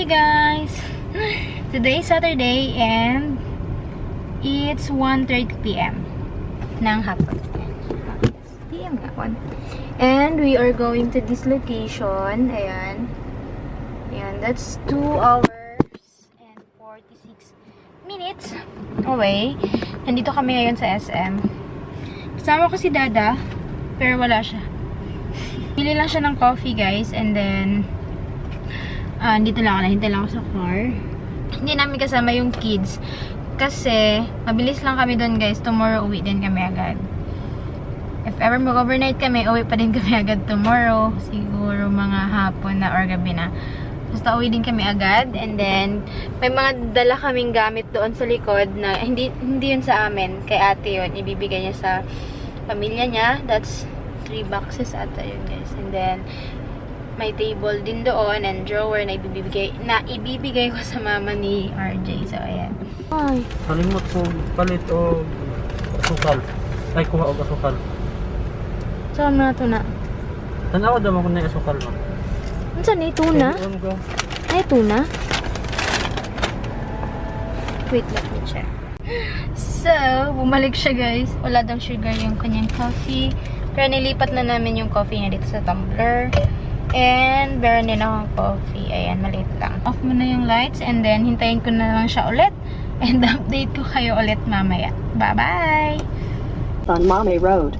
Hey guys! Today is Saturday and it's 1:30 PM ng hapon. PM nga, 1. And we are going to this location. Ayan. Ayan, that's 2 hours and 46 minutes away. Nandito kami ngayon sa SM. Kasama ko si Dada, pero wala siya. Pili lang siya ng coffee guys, and then dito lang ako, nahintay lang ako sa car. Hindi namin kasama yung kids kasi mabilis lang kami doon guys. Tomorrow uwi din kami agad. If ever mag-overnight kami, uwi pa din kami agad tomorrow. Siguro mga hapon na or gabi na. Basta uwi din kami agad, and then may mga dala kaming gamit doon sa likod na hindi yun sa amin, kay ate yun, ibibigay niya sa pamilya niya. That's 3 boxes ata yun guys. And then may table din doon and drawer na ibibigay ko sa mama ni RJ. So ayan. Ay, Kalimot ko palit o asukal. Ay, kuha og asukal. saan na ito na? Tanaw daw ko na asukal mo. Saan na? Tuna? Ay, tuna? Wait, let me check. So, bumalik siya guys. Wala daw sugar yung kanyang coffee. Pero nilipat na namin yung coffee niya dito sa tumbler. And, meron din akong coffee. Ayan, maliit lang. Off mo na yung lights and then hintayin ko na lang siya ulit. And update ko kayo ulit mamaya. Bye-bye! On Mame Road.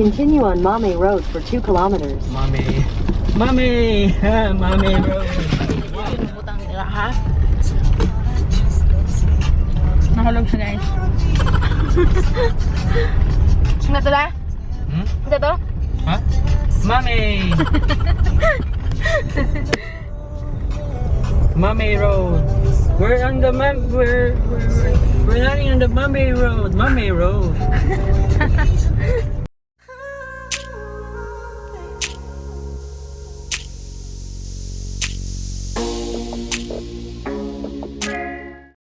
Continue on Mame Road for 2 kilometers. Mami Road. Butang nila ha? Nahulog siya guys. Ano to la? Ano to? Ha? Mami Road. We're on the we're running on the Mami Road. Mami Road.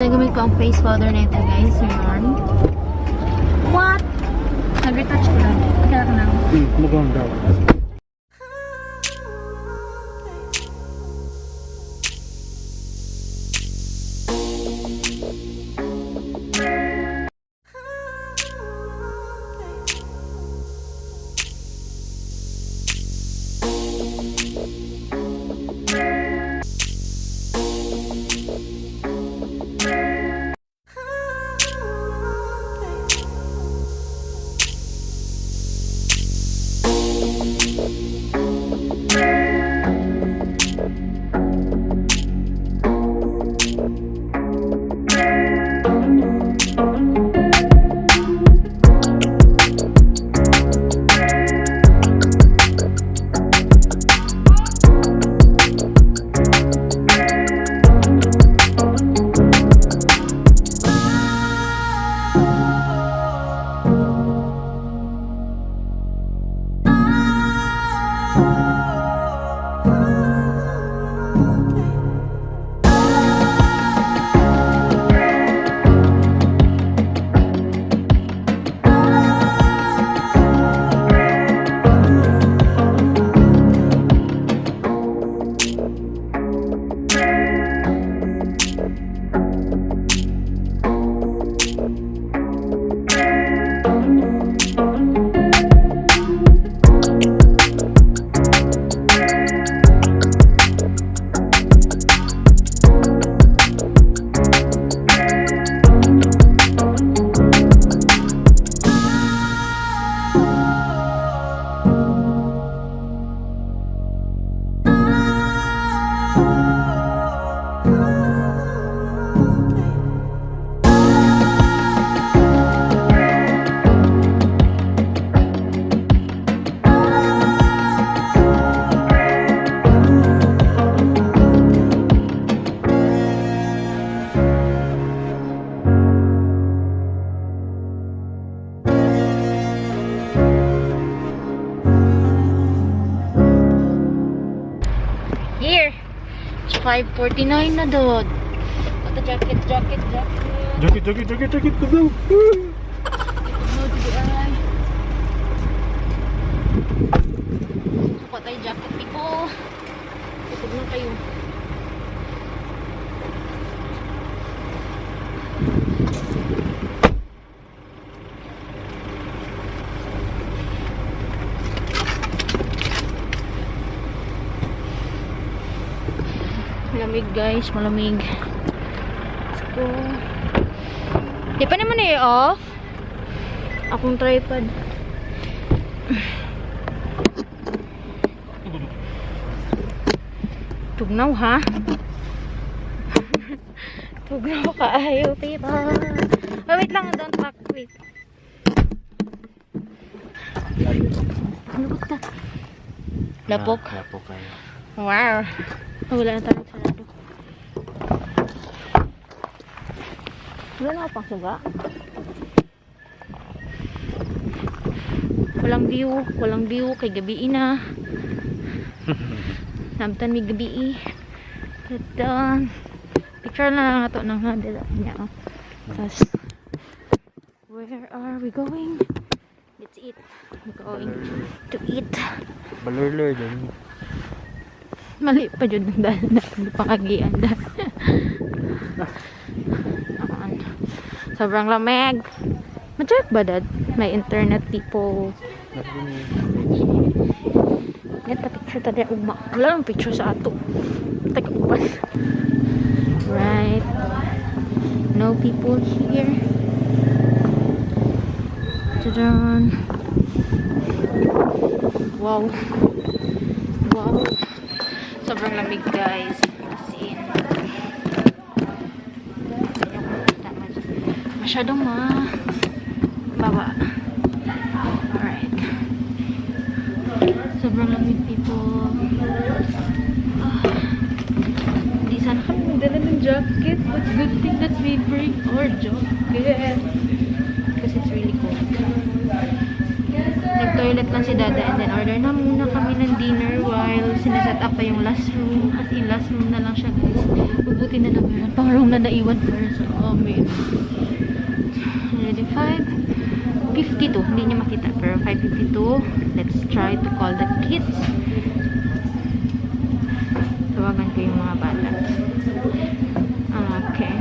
Nagamit ko ang face powder na ito guys. Yarn. What? Nag-retouch ko lang. Kaya ko lang. Maganda. Here! 5:49 na doon. Ito jacket. Jacket. Go. No, di ay. Suko tayo jacket people. Busog na kayo. Malamig guys, malamig. Let's go. Di pa naman off. Akong tripod. Tugnaw ha? Tugnaw ka ayaw, people. Oh, wait lang, don't pack. Wait. Ano ba ito? Lapok. Lapok kayo. Wow. Oh, wala na tayo sarado. Wala na pang suga. Walang view kay gabi na. Namtan may gabi. Picture na lang ito ng handle niya. Tapos, where are we going? Let's eat. We're going to eat. Balurlur din. Mali pa dyan ng dahil na hindi pa kagian dahil. Sobrang lamig. Ma-check ba dad? May internet people. Get the picture tadi ugma. Wala lang picture sa ato. Tag-uban. Right. No people here. Tadaan. Wow. Wow. Sobrang lamig guys. As in. Masyadong baba. Alright. Sobrang lamig people. Di sana kami magdala ng jacket. But good thing that we bring our jacket. Because it's really cold. Nag-toilet lang si Dada and then order na muna kami ng dinner while sinaset up pa yung last room. As in, last room na lang siya guys. Bubuti na lang meron pang room na naiwan para sa amin. Already 5:52. Hindi niya makita pero 5:52. Let's try to call the kids. Tawagan ko yung mga bata. Okay.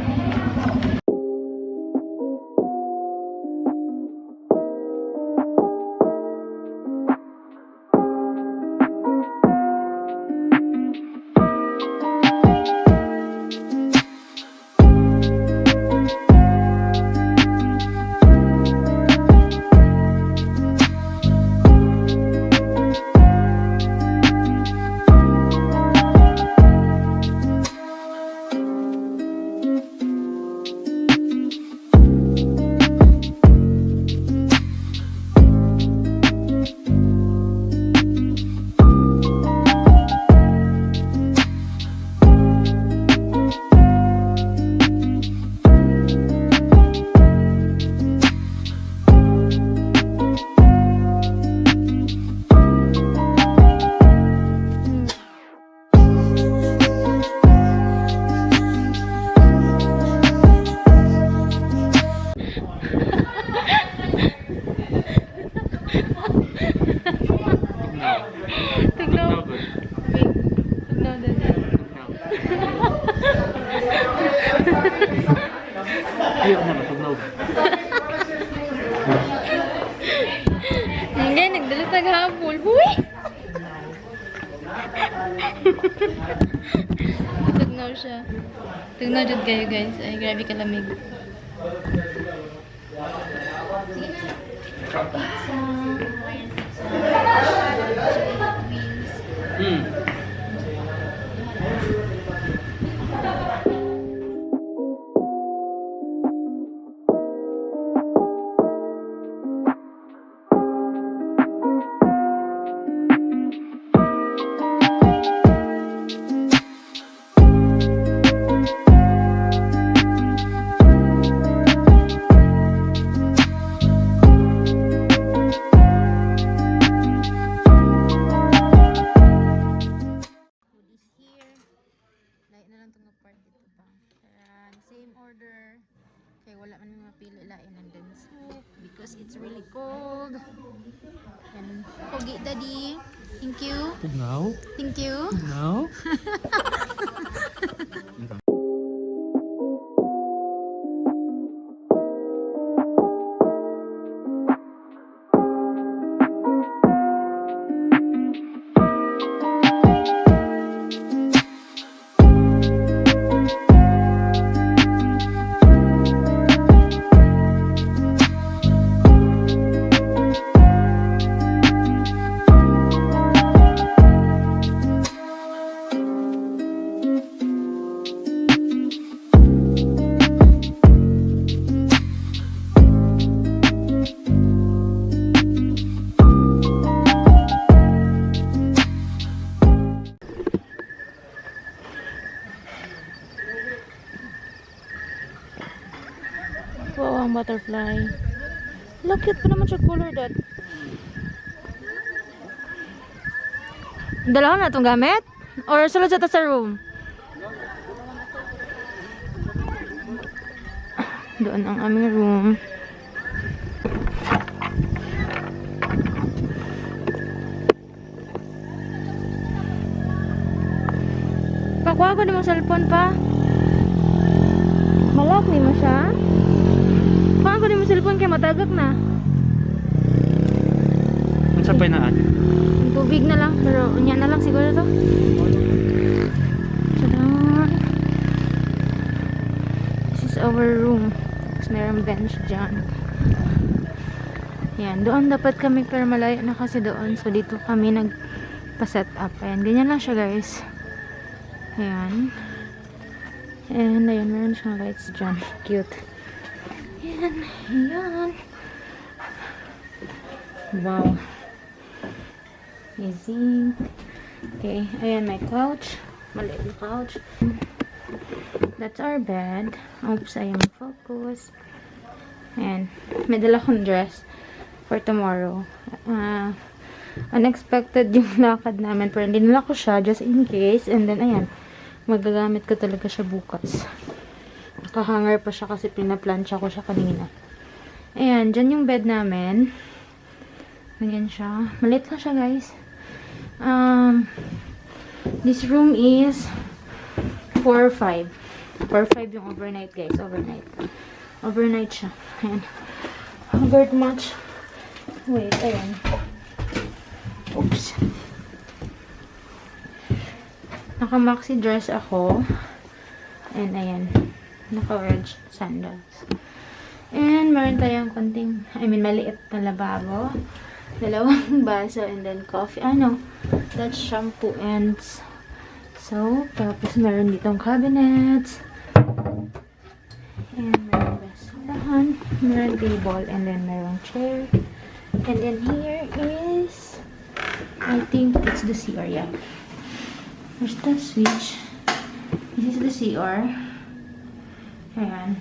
Ayaw na matugnaw. Hindi, nagdala taghapon. Huy! Tugnaw siya. Tugnaw dyan kayo guys. Ay, grabe kalamig. Kaya wala man yung mapili lain and then soup because it's really cold. And pogi daddy. Thank you. No. Thank you. No. Wow, ang butterfly. Look, cute pa naman siya color that. Dalawa na itong gamit? Or sulod sa ta sa room? Doon ang aming room. Pakuha ko din mo cellphone pa. Malak ni mo siya. Pakuha ko din mo cellphone kaya matagak na. Ang sapay na ate. Tubig na lang, pero unya na lang siguro to. Tadaan. This is our room. Tapos mayroong bench dyan. Yan, doon dapat kami pero malayo na kasi doon. So dito kami nagpa-set up. Ayan, ganyan lang siya guys. Ayan. And ayan, meron siyang lights dyan. Cute. Ayan, ayan. Wow. Amazing. Okay, ayan my couch. Maliit na couch. That's our bed. Oops, ayaw mag-focus. Ayan. May dala kong dress for tomorrow. Unexpected yung lakad namin. Pero hindi nila ko siya just in case. And then, ayan. Magagamit ko talaga siya bukas. Nakahanger pa siya kasi pinaplansya ko siya kanina. Ayan. Dyan yung bed namin. Ganyan siya. Maliit lang siya guys. This room is 4-5. 4-5 yung overnight guys. Overnight siya. Ayan. Very much. Wait, ayan. Oops. Naka-maxi dress ako. And ayan. Naka-wedge sandals. And meron tayong konting, maliit na lababo. Dalawang baso and then coffee. That's shampoo and soap. Tapos meron ditong cabinets. And meron basurahan. Meron table and then meron chair. And then here is, I think it's the CR, yeah. There's the switch. This is the CR. Ayan.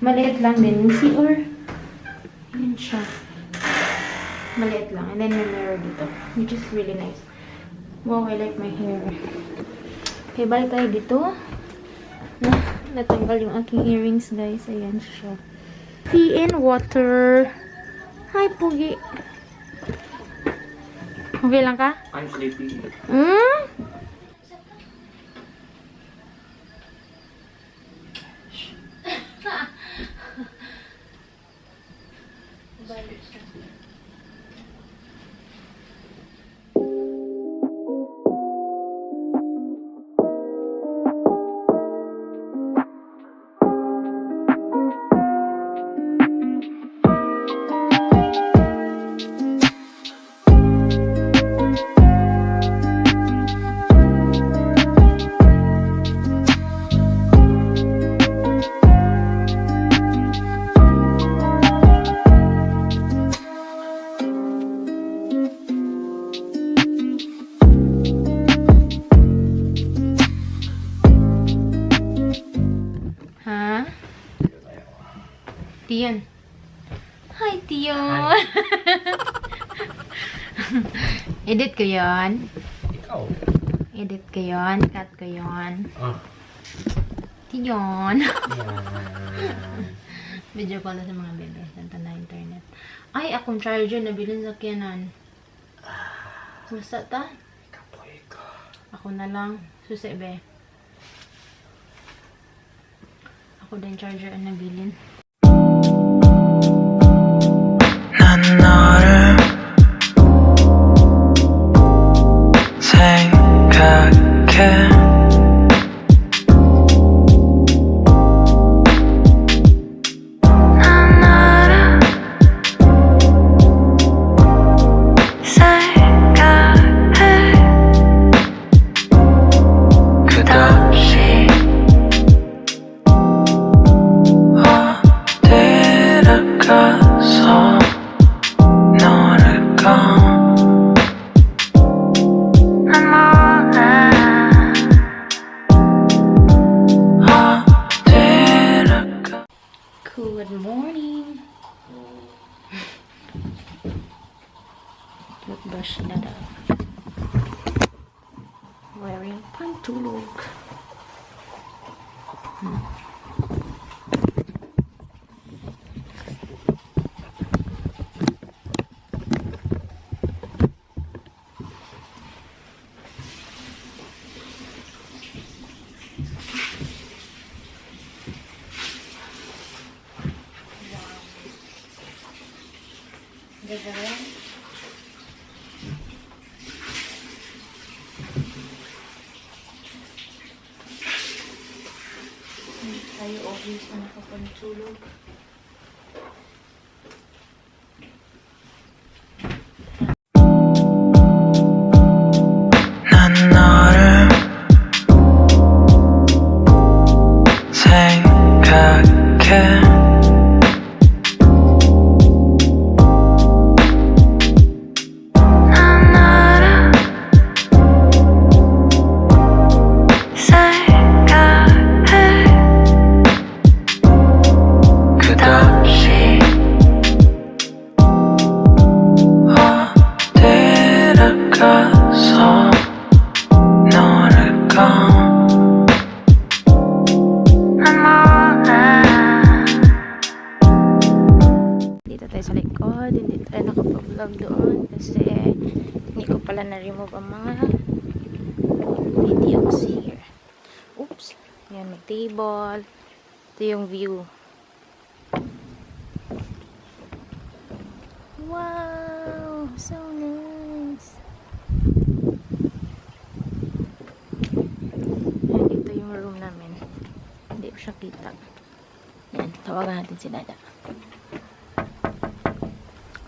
Maliit lang din yung CR. Ayan siya. Maliit lang. And then may mirror dito. Which is really nice. Wow, I like my hair. Okay, balik tayo dito. Natanggal yung aking earrings, guys. Ayan siya. Tea and water. Hi, Pugi. Okay lang ka? I'm sleepy. Tiyan. Hi, Tiyon. Edit ko yun. Ikaw. Edit ko yun. Cut ko yun. Tiyon. Yan. Video call na sa mga bebe. Santa na internet. Ay, akong charger nabilin sa Canon. Basta ta? Kapoy ko. Ako na lang. Susi, be. Ako din charger ang nabilin. 난 너를 생각해 난 너를 생각해 끝없이 어디를 가서 너를까 난 몰라 어디를 가 Good morning. Toothbrush na daw. Wearing pantulog. Gagawin. Tayo obvious na nakapantulog. 난 너를 생각해 난 너를 생각해 끝없이 어디를 가서 너를까 난 몰라 Dito tayo sa likod. Hindi tayo nakapag-vlog doon kasi hindi ko pala na-remove ang mga videos here. Oops. Yan, may table. Ito yung view. Wow! So nice! Yan, ito yung room namin. Hindi ko siya kita. Yan, tawagan natin si Dada.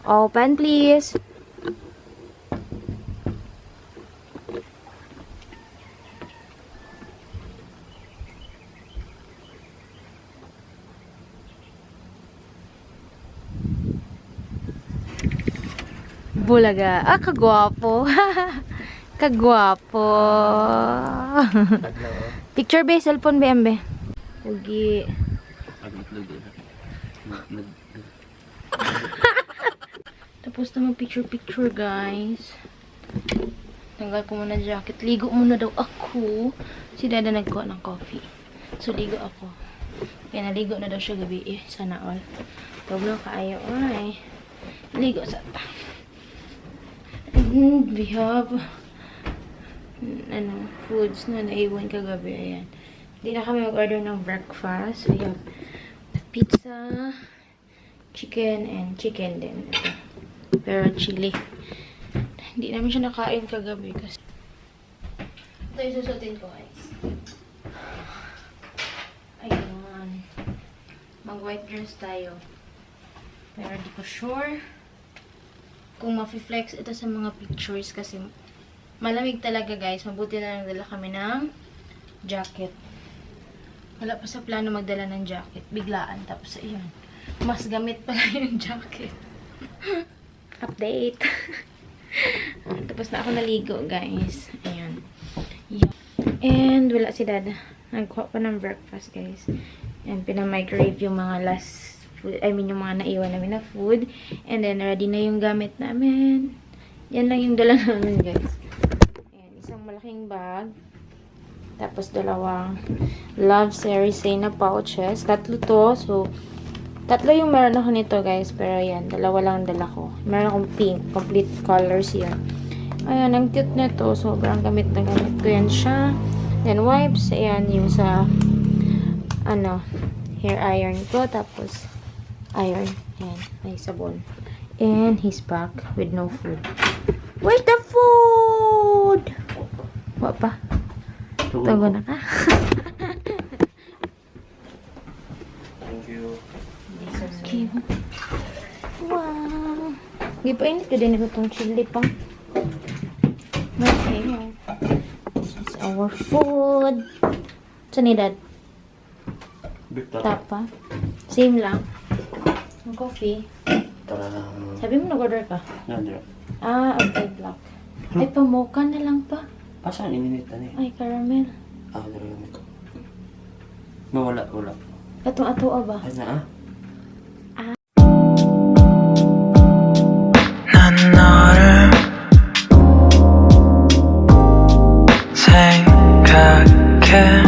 Open, please. Bulaga. Ah, kagwapo. Kagwapo. Taglaw. Picture be, cellphone be, ambe. Ugi. Pag-itlog din. Tapos na mag-picture-picture, guys. Tanggal ko muna jacket. Ligo muna daw ako. Si Dada nagkuha ng coffee. So, ligo ako. Kaya naligo na daw siya gabi. Eh, sana all. Tawag kaayo. Ay. Ligo sa ta. And we have foods na naiwan kagabi. Ayan. Hindi na kami mag-order ng breakfast. We have pizza, chicken, and chicken din. Ito. Pero chili. Hindi namin siya nakain kagabi kasi ito yung susutin ko, guys. Ayun. Mag-white dress tayo. Pero di ko sure kung ma-flex ito sa mga pictures kasi malamig talaga, guys. Mabuti na nagdala kami ng jacket. Wala pa sa plano magdala ng jacket. Biglaan. Tapos, ayun. Mas gamit pala yung jacket. Update. Tapos na ako naligo, guys. Ayan. And wala si Dada. Nagkuha pa ng breakfast, guys. And pinamicrowave yung mga last food. I mean, yung mga naiwan namin na food. And then, ready na yung gamit namin. Yan lang yung dala namin, guys. Ayan, isang malaking bag. Tapos dalawang Love Series na pouches. Tatlo to. So, tatlo yung meron ako nito, guys. Pero yan, dalawa lang dala ko. Meron akong pink. Complete colors yan. Ayan, ang cute na to. Sobrang gamit na gamit ko yan siya. Then, wipes. Ayan, yung sa hair iron ko. Tapos, iron. Ayan, may sabon. And he's back with no food. Where's the food? What pa? Tago na ka. Thank you. Okay. Wow. Gipainit ko din ito itong chili pang. Okay. This is our food. Saan ni Dad? Tapa. Same lang. Ang coffee. Sabi mo nag-order ka? Nandra. Okay, black. Ay, pamoka na lang pa. Saan ininita niya? Ay, caramel. Dara yun. Wala. Atong-ato ba? Ay na 난 너를 생각해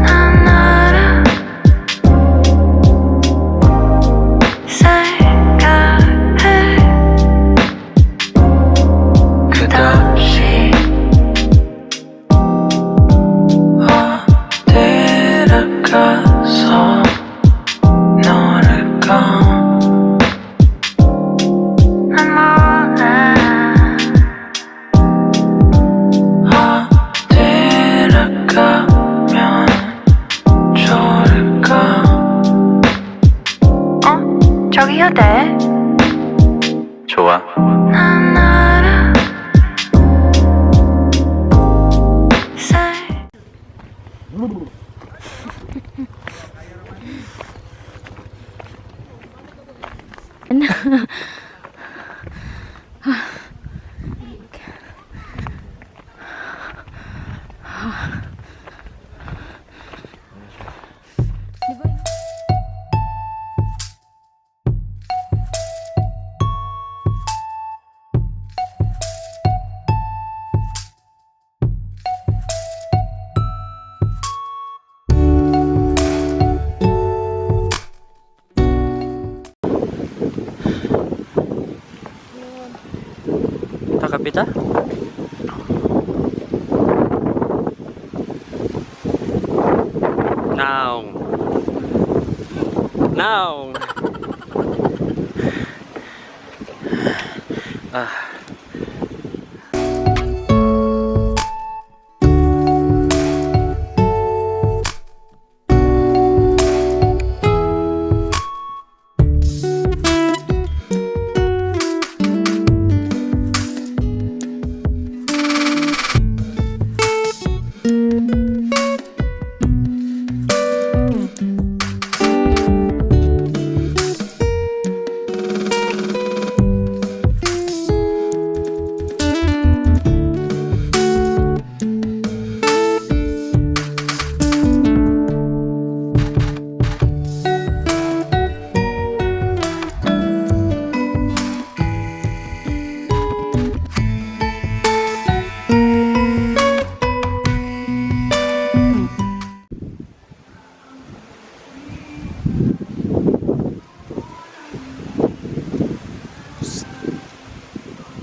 난 너를 생각해 끝없이 어디를 가서 너를까 난 몰라 어디를 가면 좋을까 저기 휴대 좋아 난 너를 Takapita? Now.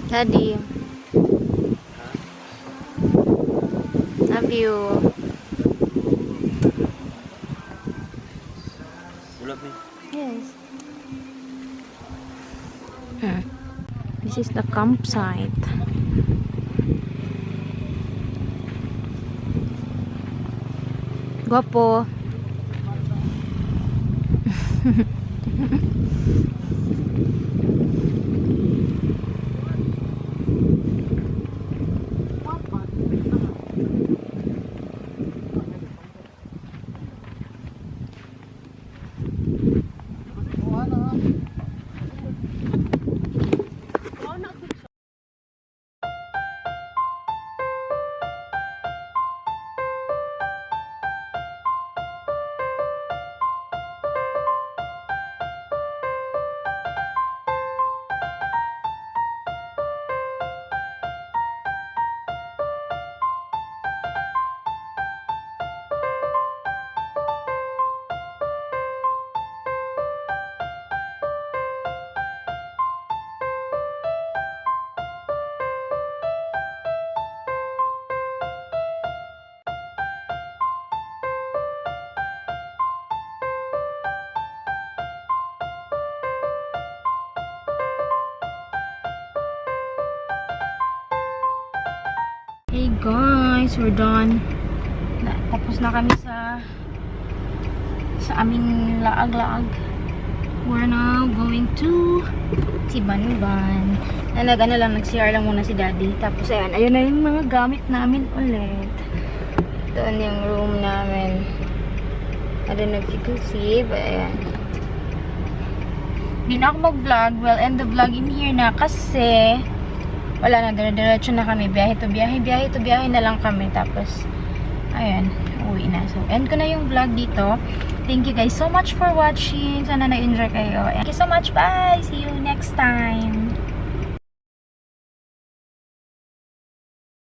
Daddy. Love you. You love me? Yes. This is the campsite. Guwapo. Hey guys, we're done. Tapos na kami sa aming laag-laag. We're now going to Tibanban. Nag-CR lang muna si Daddy. Tapos ayun na yung mga gamit namin ulit. Doon yung room namin. I don't know if you can see, but ayan. Hindi na ako mag-vlog. We'll end the vlog in here na kasi wala na, dire-diretso na kami. Biyahe to biyahe na lang kami. Tapos, ayan, uwi na. So, end ko na yung vlog dito. Thank you guys so much for watching. Sana na-enjoy kayo. Thank you so much. Bye! See you next